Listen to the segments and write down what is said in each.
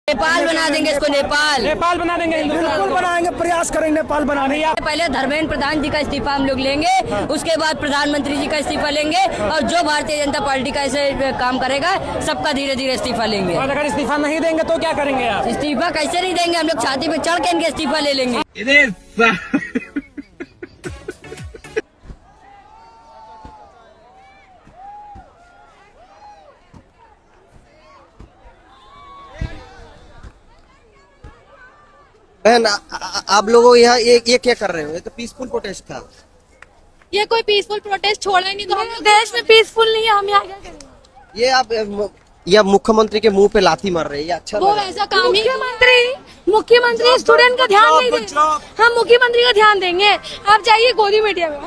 नेपाल बना देंगे इसको, नेपाल नेपाल बना देंगे, बिल्कुल बनाएंगे, प्रयास करेंगे नेपाल बनाने का। पहले धर्मेंद्र प्रधान जी का इस्तीफा हम लोग लेंगे, उसके बाद प्रधानमंत्री जी का इस्तीफा लेंगे और जो भारतीय जनता पार्टी का ऐसे काम करेगा सबका धीरे धीरे इस्तीफा लेंगे। और अगर इस्तीफा नहीं देंगे तो क्या करेंगे आप? इस्तीफा कैसे नहीं देंगे, हम लोग छाती पे चढ़ के इनके इस्तीफा ले लेंगे। बहन आप लोगों यहाँ ये क्या कर रहे हो? ये तो पीसफुल प्रोटेस्ट था। ये कोई पीसफुल प्रोटेस्ट छोड़ा ही नहीं, तो हम लोग देश में पीसफुल नहीं है, हम यहाँ क्या करेंगे? ये आप मुख्यमंत्री के मुंह पे लाथी मार रहे हैं, ये अच्छा वो वैसा काम ही। मुख्यमंत्री स्टूडेंट का ध्यान नहीं देंगे, हम मुख्यमंत्री का ध्यान देंगे। आप जाइए गोदी मीडिया में।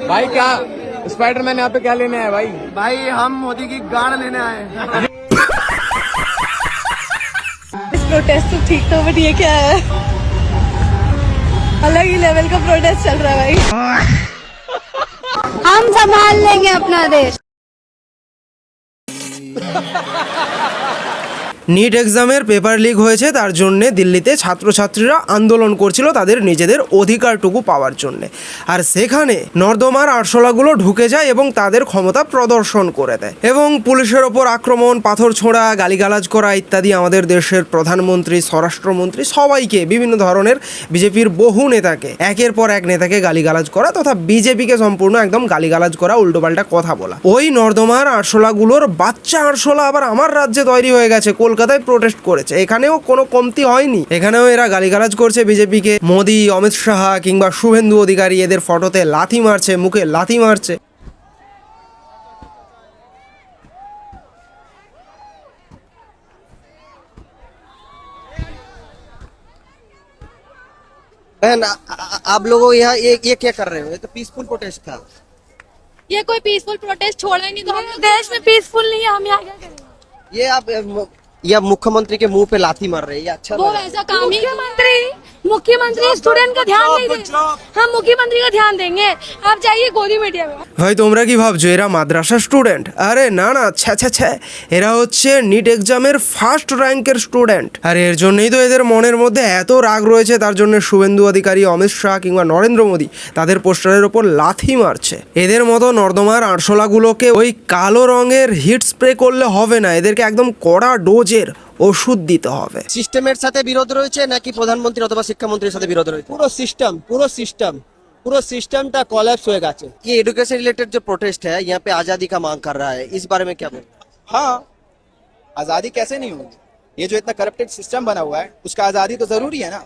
भाई क्या स्पाइडरमैन यहाँ पे क्या लेने आए भाई? भाई हम मोदी की गाड़ लेने आए हैं। इस प्रोटेस्ट तो ठीक था, बट ये क्या है? अलग ही लेवल का प्रोटेस्ट चल रहा है भाई। हम संभाल लेंगे अपना देश। নিট এক্সামের পেপার লিক হয়েছে, তার জন্যে দিল্লিতে ছাত্রছাত্রীরা আন্দোলন করছিল তাদের নিজেদের অধিকারটুকু পাওয়ার জন্যে। আর সেখানে নর্দমার আরশোলাগুলো ঢুকে যায় এবং তাদের ক্ষমতা প্রদর্শন করে দেয় এবং পুলিশের ওপর আক্রমণ, পাথর ছোঁড়া, গালিগালাজ করা ইত্যাদি আমাদের দেশের প্রধানমন্ত্রী, স্বরাষ্ট্রমন্ত্রী সবাইকে, বিভিন্ন ধরনের বিজেপির বহু নেতাকে, একের পর এক নেতাকে গালিগালাজ করা তথা বিজেপিকে সম্পূর্ণ একদম গালিগালাজ করা, উল্টোপাল্টা কথা বলা। ওই নর্দমার আরশোলাগুলোর বাচ্চা আরশোলা আবার আমার রাজ্যে তৈরি হয়ে গেছে, কলকাতায় প্রোটেস্ট করেছে। এখানেও কোনো কমতি হয়নি, এখানেও এরা গালিগালাজ করছে বিজেপিকে। মোদি, অমিত শাহ কিংবা শুভেন্দু অধিকারী এদের ফটোতে লাথি মারছে, মুখে লাথি মারছে। बहन आप लोगों यहाँ ये क्या कर रहे हो? ये तो पीसफुल प्रोटेस्ट था। ये कोई पीसफुल प्रोटेस्ट छोड़ा ही नहीं, तो हम लोग देश में पीसफुल नहीं है, हम यहाँ क्या करेंगे? ये आप मुख्यमंत्री के मुंह पे लाथी मार रहे हैं, ये अच्छा वो वैसा काम ही। मुख्यमंत्री स्टूडेंट का ध्यान नहीं देंगे, हम मुख्यमंत्री का ध्यान देंगे। आप जाइए गोदी मीडिया में। ভাই তোমরা কি ভাবছো এরা মাদ্রাসা স্টুডেন্ট? আরে না না, ছ্যা, এরা হচ্ছে নিট এক্সামের ফার্স্ট র্যাঙ্কের স্টুডেন্ট। আর এর জন্যই তো এদের মনের মধ্যে এত রাগ রয়েছে, তার জন্য শুভেন্দু অধিকারী, অমিত শাহ কিংবা নরেন্দ্র মোদী তাদের পোস্টারের ওপর লাথি মারছে। এদের মতো নর্দমার আরশোলাগুলোকে ওই কালো রঙের হিট স্প্রে করলে হবে না, এদেরকে একদম কড়া ডোজের ওষুধ দিতে হবে। সিস্টেমের সাথে বিরোধ রয়েছে নাকি প্রধানমন্ত্রী অথবা শিক্ষামন্ত্রীর সাথে বিরোধ রয়েছে? পুরো সিস্টেমটা कोलैप्स হয়ে গেছে। ये एजुकेशन रिलेटेड जो प्रोटेस्ट है यहाँ पे आजादी का मांग कर रहा है, इस बारे में क्या बोल? हाँ, आजादी कैसे नहीं होगी? ये जो इतना करप्टेड सिस्टम बना हुआ है उसका आजादी तो जरूरी है ना।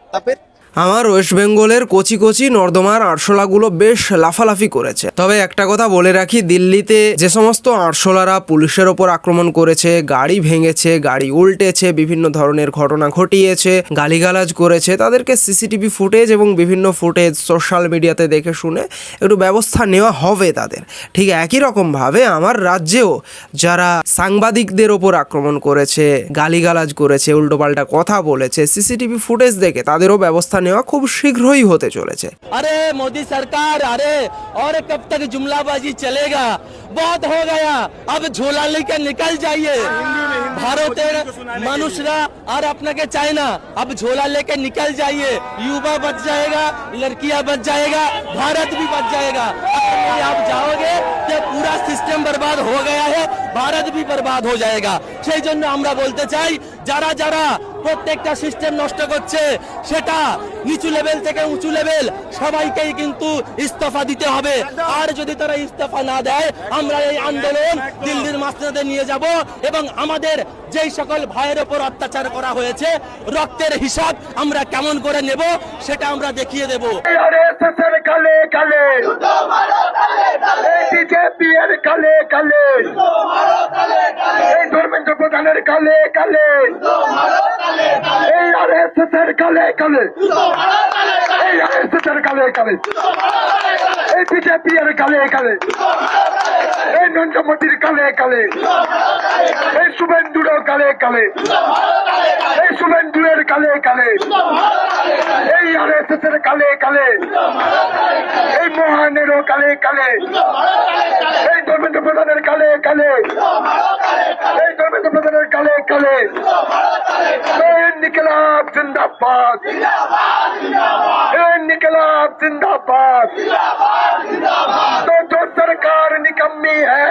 तब फिर আমার ওয়েস্ট বেঙ্গলের কচি কচি নর্দমার আরশোলাগুলো বেশ লাফালাফি করেছে। তবে একটা কথা বলে রাখি, দিল্লিতে যে সমস্ত আরশোলারা পুলিশের ওপর আক্রমণ করেছে, গাড়ি ভেঙেছে, গাড়ি উল্টেছে, বিভিন্ন ধরনের ঘটনা ঘটিয়েছে, গালিগালাজ করেছে, তাদেরকে সিসিটিভি ফুটেজ এবং বিভিন্ন ফুটেজ সোশ্যাল মিডিয়াতে দেখে শুনে একটু ব্যবস্থা নেওয়া হবে তাদের। ঠিক একই রকমভাবে আমার রাজ্যেও যারা সাংবাদিকদের ওপর আক্রমণ করেছে, গালিগালাজ করেছে, উল্টোপাল্টা কথা বলেছে, সিসিটিভি ফুটেজ দেখে তাদেরও ব্যবস্থা নেওয়া খুব শীঘ্রই হতে চলেছে। अरे मोदी सरकार, अरे और कब तक जुमलाबाजी चलेगा? बहुत हो गया, अब झोला लेकर निकल जाइए। भारतेर मनुष्यरा और अपने के चाइना, अब झोला लेकर निकल जाइए। युवा बच जाएगा, लड़कियां बच जाएगा, भारत भी बच जाएगा। अगर आप जाओगे तो पूरा सिस्टम बर्बाद हो गया है, भारत भी बर्बाद हो जाएगा। সেই জন্য আমরা বলতে চাই, যারা যারা প্রত্যেকটা সিস্টেম নষ্ট করছে, সেটা নিচু লেভেল থেকে উঁচু লেভেল সবাইকেই কিন্তু ইস্তফা দিতে হবে। আর যদি তারা ইস্তফা না দেয়, আমরা এই আন্দোলন দিল্লির মাস্টারদের নিয়ে যাব এবং আমাদের যেই সকল ভাইয়ের উপর অত্যাচার করা হয়েছে, রক্তের হিসাব আমরা কেমন করে নেব সেটা আমরা দেখিয়ে দেব। কালে আরএসএসের কালে কালে, এই বিজেপি এর কালে কালে, এই নরেন্দ্র মোদীর কালে কালে, এই শুভেন্দুর কালে কালে, এই শুভেন্দুর কালে কালে, এই আরএসএসের কালে কালে, এই মোহনের কালে কালে, এই ধর্মেন্দ্র প্রধানের কালে কালে, এই ধর্মেন্দ্র প্রধানের কালে কালে, इनकलाब जिंदाबाद, इनकलाब जिंदाबाद। तो जो सरकार निकम्मी है,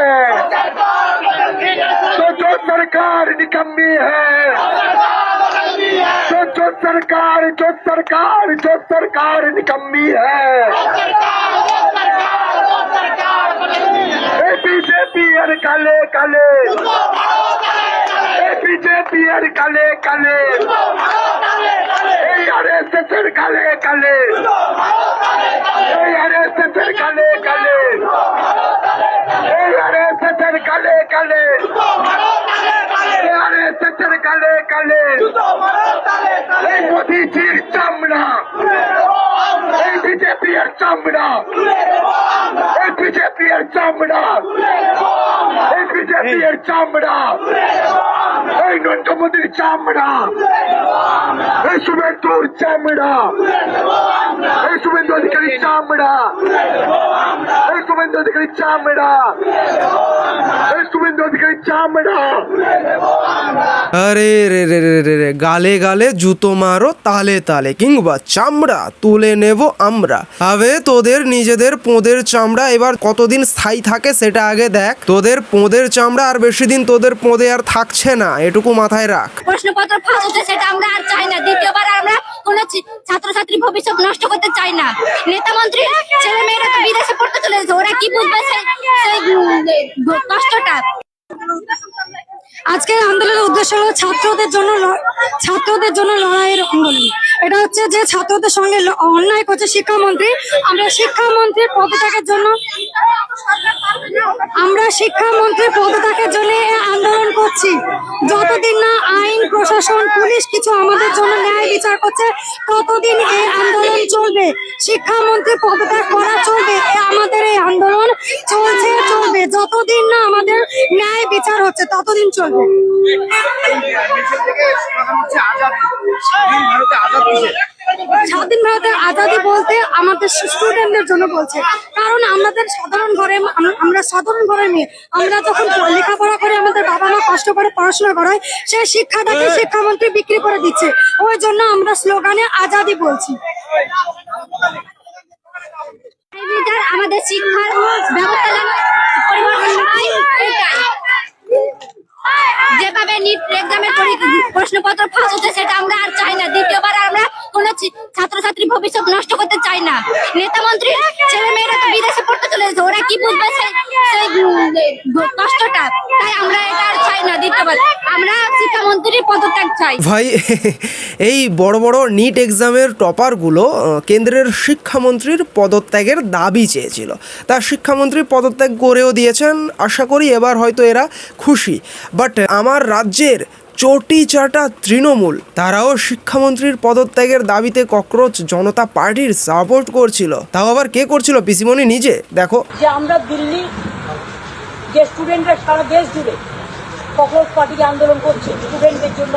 तो जो सरकार निकम्मी है, तो जो सरकार निकम्मी है, बीजेपी काले काले, बीजेपी काले काले, आरएसएस काले काले, आरएसएस काले काले, आरएसएस काले काले, आरएसएस काले काले, मोदी जी चामड़ा, बीजेपी चामड़ा, बीजेपी चामड़ा, बीजेपी चामड़ा, नरेंद्र मोदी चामड़ा, शुभेंदु चामड़ा, शुभेंदु अधिकारी चामड़ा, शुभेंदु अधिकारी चामड़ा, शुभेंदु अधिकारी चामड़ा। আরে রে রে রে রে রে, গালে গালে জুতো মারো তালে তালে, কিংবা চামড়া তুলে নেব আমরা। আবে তোদের নিজেদের পোঁদের চামড়া এবার কতদিন স্থায়ী থাকে সেটা আগে দেখ। তোদের পোঁদের চামড়া আর বেশি দিন তোদের পোঁদে আর থাকছে না, এটুকু মাথায় রাখ। প্রশ্নপত্র ফাঁস হচ্ছে সেটা আমরা আর চাই না। দ্বিতীয়বার আমরা কোন ছাত্রছাত্রী ভবিষ্যৎ নষ্ট করতে চাই না। নেতা মন্ত্রী ছেলে মেয়েরা তো বিদেশে পড়তে চলে গেছে, ওরা কি বুঝবে সেই কষ্টটা। আজকের আন্দোলনের উদ্দেশ্য হলো ছাত্রদের জন্য লড়াইয়ের আন্দোলন। এটা হচ্ছে যে ছাত্রদের সঙ্গে অন্যায় করছে শিক্ষামন্ত্রী। আমরা শিক্ষামন্ত্রীর পদত্যাগের জন্য এই আন্দোলন করছি। যতদিন না আইন প্রশাসন পুলিশ কিছু আমাদের জন্য ন্যায় বিচার করছে ততদিন এই আন্দোলন চলবে। শিক্ষামন্ত্রী পদত্যাগ করা চলবে, আমাদের এই আন্দোলন চলবে। যতদিন না আমাদের ন্যায় বিচার হচ্ছে ততদিন চলবে। স্বাধীন ভারতের আজাদি বলতে আমাদের স্টুডেন্টদের জন্য বলছে, কারণ আমরা সাধারণ ঘরের মেয়ে। আমরা যখন লেখাপড়া করে আমাদের বাবা মা কষ্ট করে পড়াশোনা করায়, সেই শিক্ষাটাকে শিক্ষামন্ত্রী বিক্রি করে দিচ্ছে। ওই জন্য আমরা স্লোগানে আজাদি বলছি। আমাদের শিক্ষার ব্যবস্থা যেভাবে নিট এক্সামের প্রশ্নপত্র ফাঁস হচ্ছে সেটা আমরা আর চাই না। দ্বিতীয়বার আমরা কোন ছাত্রছাত্রী ভবিষ্যৎ নষ্ট করতে চাই না। নেতা মন্ত্রী ছেলে মেয়েরা তো বিদেশে পড়তে চলে গেছে, ওরা কি বুঝবে সেই কষ্টটা। তাই আমরা এটা আর চাই না। দ্বিতীয়বার আমরা শিক্ষামন্ত্রীর পদত্যাগ চাই। ভাই এই বড় বড় নিট এক্সামের টপারগুলো কেন্দ্রের শিক্ষামন্ত্রীর পদত্যাগের দাবি চেয়েছিল। তার শিক্ষামন্ত্রী পদত্যাগ করেও দিয়েছেন। আশা করি এবার হয়তো এরা খুশি। বাট আমার রাজ্যের চটি চাটা তৃণমূল তারাও শিক্ষামন্ত্রীর পদত্যাগের দাবিতে ককরোচ জনতা পার্টির সাপোর্ট করছিল। তাও আবার কে করছিল? পিসিমণি নিজে। দেখো, যে আমরা দিল্লি যে স্টুডেন্টরা সারা দেশ জুড়ে ককরোচ পার্টিকে আন্দোলন করছে স্টুডেন্টদের জন্য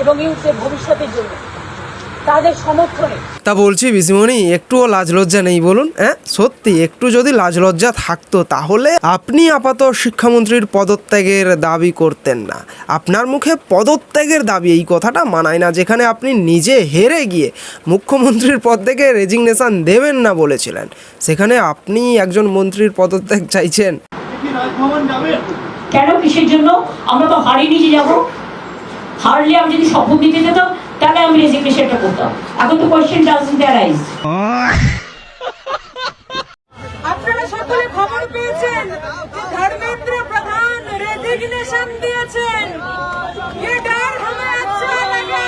এবং ইউথের ভবিষ্যতের জন্য, তাদের সমর্থনে। তা বলছি পিসিমণি, একটুও লাজ লজ্জা নেই বলুন? হ্যাঁ, সত্যি একটু যদি লাজ লজ্জা থাকতো তাহলে আপনি আপাতত শিক্ষামন্ত্রীর পদত্যাগের দাবি করতেন না। আপনার মুখে পদত্যাগের দাবি, এই কথাটা মানায় না, যেখানে আপনি নিজে হেরে গিয়ে মুখ্যমন্ত্রীর পদ থেকে রেজিগনেশন দেবেন না বলেছিলেন, সেখানে আপনি একজন মন্ত্রীর পদত্যাগ চাইছেন। কেন, কিসের জন্য? আমরা তো হারিয়ে নিয়ে যাবো। হারলে আমি যদি শপথ দিতে যেতাম তাহলে আমি রেজিগনেশনটা করতাম। এখন তো কোয়েশ্চেন ডাজন্ট অ্যারাইজ। আপনারা সকলে খবর পেয়েছেন যে ধর্মেন্দ্র প্রধান রেজিগনেশন দিয়েছেন। ये डर हमें अच्छा लगा।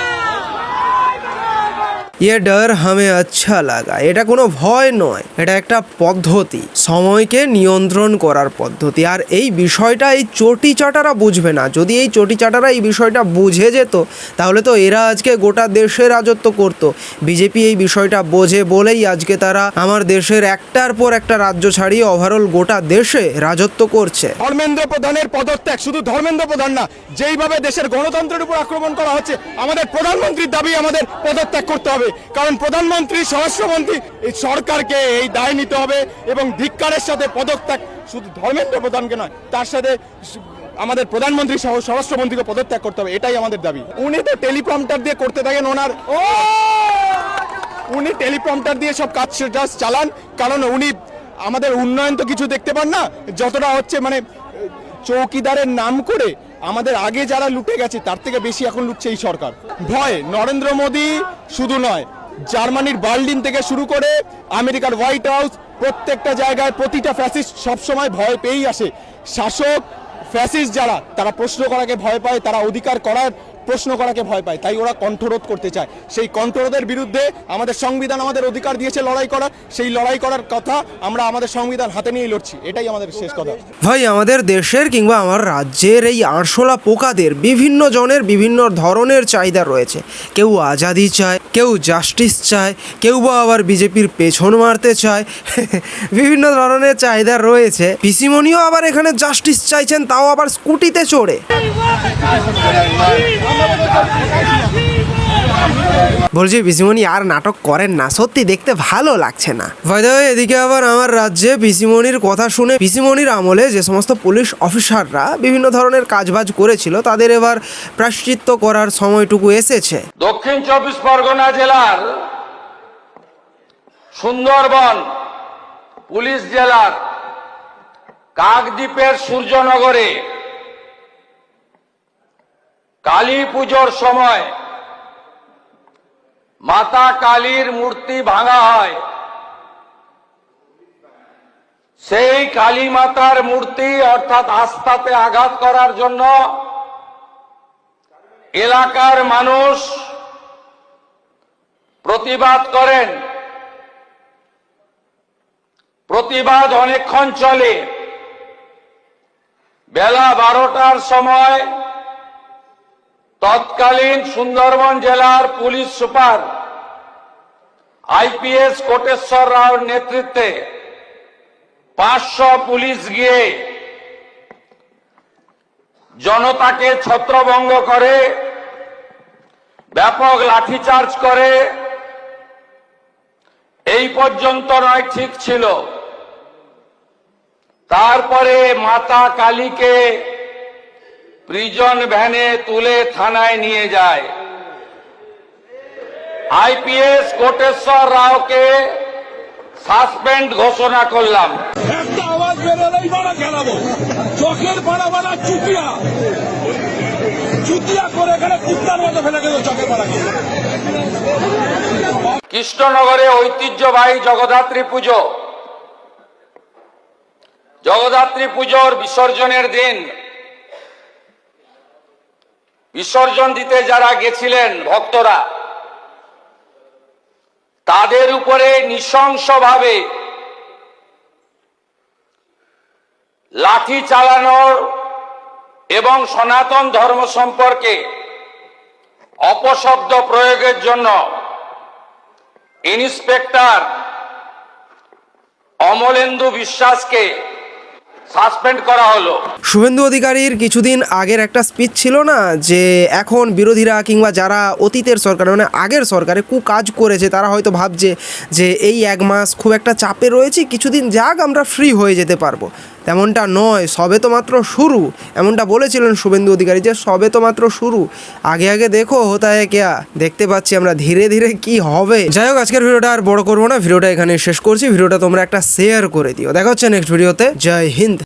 ইয়ে ডর হামে আচ্ছা লাগা। এটা কোনো ভয় নয়, এটা একটা পদ্ধতি, সময়কে নিয়ন্ত্রণ করার পদ্ধতি। আর এই বিষয়টা এই চটি চাটারা বুঝবে না। যদি এই চটি চাটারা এই বিষয়টা বুঝে যেত তাহলে তো এরা আজকে গোটা দেশে রাজত্ব করত। বিজেপি এই বিষয়টা বোঝে বলেই আজকে তারা আমার দেশের একটার পর একটা রাজ্য ছাড়িয়ে ওভারঅল গোটা দেশে রাজত্ব করছে। ধর্মেন্দ্র প্রধানের পদত্যাগ, শুধু ধর্মেন্দ্র প্রধান না, যেইভাবে দেশের গণতন্ত্রের উপর আক্রমণ করা হচ্ছে, আমাদের প্রধানমন্ত্রীর দাবি আমাদের পদত্যাগ করতে হবে। কারণ প্রধানমন্ত্রী, স্বরাষ্ট্রমন্ত্রী, এই সরকারকে এই দায় নিতে হবে এবং ধিক্কারের সাথে পদত্যাগ, শুধু ধর্মেন্দ্র প্রধানকে নয়, তার সাথে আমাদের প্রধানমন্ত্রী সহ স্বরাষ্ট্রমন্ত্রীকে পদত্যাগ করতে হবে। এটাই আমাদের দাবি। উনি তো টেলিপ্রম্পটার দিয়ে করতে থাকেন, উনি টেলিপ্রম্পটার দিয়ে সব কাজ চালান, কারণ উনি আমাদের উন্নয়ন তো কিছু দেখতে পান না। যতটা হচ্ছে মানে চৌকিদারের নাম করে আমাদের আগে যারা লুটে গেছে তার থেকে বেশি এখন লুটছে এই সরকার। ভয় নরেন্দ্র মোদী শুধু নয়, জার্মানির বার্লিন থেকে শুরু করে আমেরিকার হোয়াইট হাউস, প্রত্যেকটা জায়গায় প্রতিটা ফ্যাসিস্ট সবসময় ভয় পেয়েই আসে। শাসক ফ্যাসিস্ট যারা, তারা প্রশ্ন করাকে ভয় পায়, তারা অধিকার করার প্রশ্ন করাকে ভয় পায়, তাই ওরা কণ্ঠরোধ করতে চায়। সেই কণ্ঠরোধের বিরুদ্ধে আমাদের সংবিধান আমাদের অধিকার দিয়েছে লড়াই করার, সেই লড়াই করার কথা আমরা আমাদের সংবিধান হাতে নিয়ে লড়ছি, এটাই আমাদের শেষ কথা। ভাই, আমাদের দেশের কিংবা আমার রাজ্যের এই আরশোলা পোকাদের বিভিন্ন জনের বিভিন্ন ধরনের চাহিদা রয়েছে। কেউ আজাদি চায়, কেউ জাস্টিস চায়, কেউ বা আবার বিজেপির পেছন মারতে চায়। বিভিন্ন ধরনের চাহিদা রয়েছে। পিসিমণিও আবার এখানে জাস্টিস চাইছেন, তাও আবার স্কুটিতে চড়ে। বলছি পিসিমণি আর নাটক করেন না, সত্যি দেখতে ভালো লাগছে না। ভাই এদিকে আবার আমার রাজ্যে পিসিমণির কথা শুনে পিসিমণির আমলে যে সমস্ত পুলিশ অফিসাররা বিভিন্ন ধরনের কাজবাজ করেছিল তাদের এবার প্রায়শ্চিত্ত করার সময়টুকু এসেছে। দক্ষিণ 24 পরগনা জেলার সুন্দরবন পুলিশ জেলার কাকদ্বীপের সূর্যনগরে কালী পুজোর সময় মাতা কালীর মূর্তি ভাঙা হয়। সেই কালী মাতার মূর্তি অর্থাৎ আস্থাতে আঘাত করার জন্য এলাকার মানুষ প্রতিবাদ করেন। প্রতিবাদ অনেকক্ষণ চলে। বেলা 12টার সময় তৎকালীন সুন্দরবন জেলার পুলিশ সুপার আইপিএস কোটেশ্বর রাওর নেতৃত্বে 500 পুলিশ গিয়ে জনতাকে ছত্রভঙ্গ করে, ব্যাপক লাঠিচার্জ করে। এই পর্যন্ত নয়, ঠিক ছিল। তারপরে মাতা কালীকে প্রিজন ভ্যানে তুলে থানায় নিয়ে যায়। আইপিএস কোটেশ্বর রাওকে সাসপেন্ড ঘোষণা করলাম। একটা আওয়াজ বেরোলেই বাড়া খেলাবো, চোখের পাড়া বাড়া চুতিয়া চুতিয়া করে এখানে কুত্তার মতো ফেলে গেল চোখের পাড়াকে। কৃষ্ণনগরে ঐতিহ্যবাহী জগদ্ধাত্রী পুজো। জগদ্ধাত্রী পুজোর বিসর্জনের দিন বিসর্জন দিতে যারা গেছিলেন ভক্তরা, তাদের উপরে নৃশংসভাবে লাঠি চালানোর এবং সনাতন ধর্ম সম্পর্কে অপশব্দ প্রয়োগের জন্য ইন্সপেক্টর অমলেন্দু বিশ্বাসকে সাসপেন্ড করা হলো। শুভেন্দু অধিকারীর কিছুদিন আগের একটা স্পিচ ছিল না, যে এখন বিরোধীরা কিংবা যারা অতীতের সরকার মানে আগের সরকারে কাজ করেছে তারা হয়তো ভাবছে যে এই 1 মাস খুব একটা চাপে রয়েছে, কিছুদিন যাক আমরা ফ্রি হয়ে যেতে পারবো। তেমনটা নয়, সবে তো মাত্র শুরু। এমনটা বলেছিলেন শুভেন্দু অধিকারী যে সবে তো মাত্র শুরু, আগে আগে দেখো হোতা হ্যায় ক্যা। দেখতে পাচ্ছি আমরা ধীরে ধীরে কি হবে। যাই হোক, আজকের ভিডিওটা আর বড় করবো না, ভিডিওটা এখানে শেষ করছি। ভিডিওটা তোমরা একটা শেয়ার করে দিও। দেখা হচ্ছে নেক্সট ভিডিওতে। জয় হিন্দ।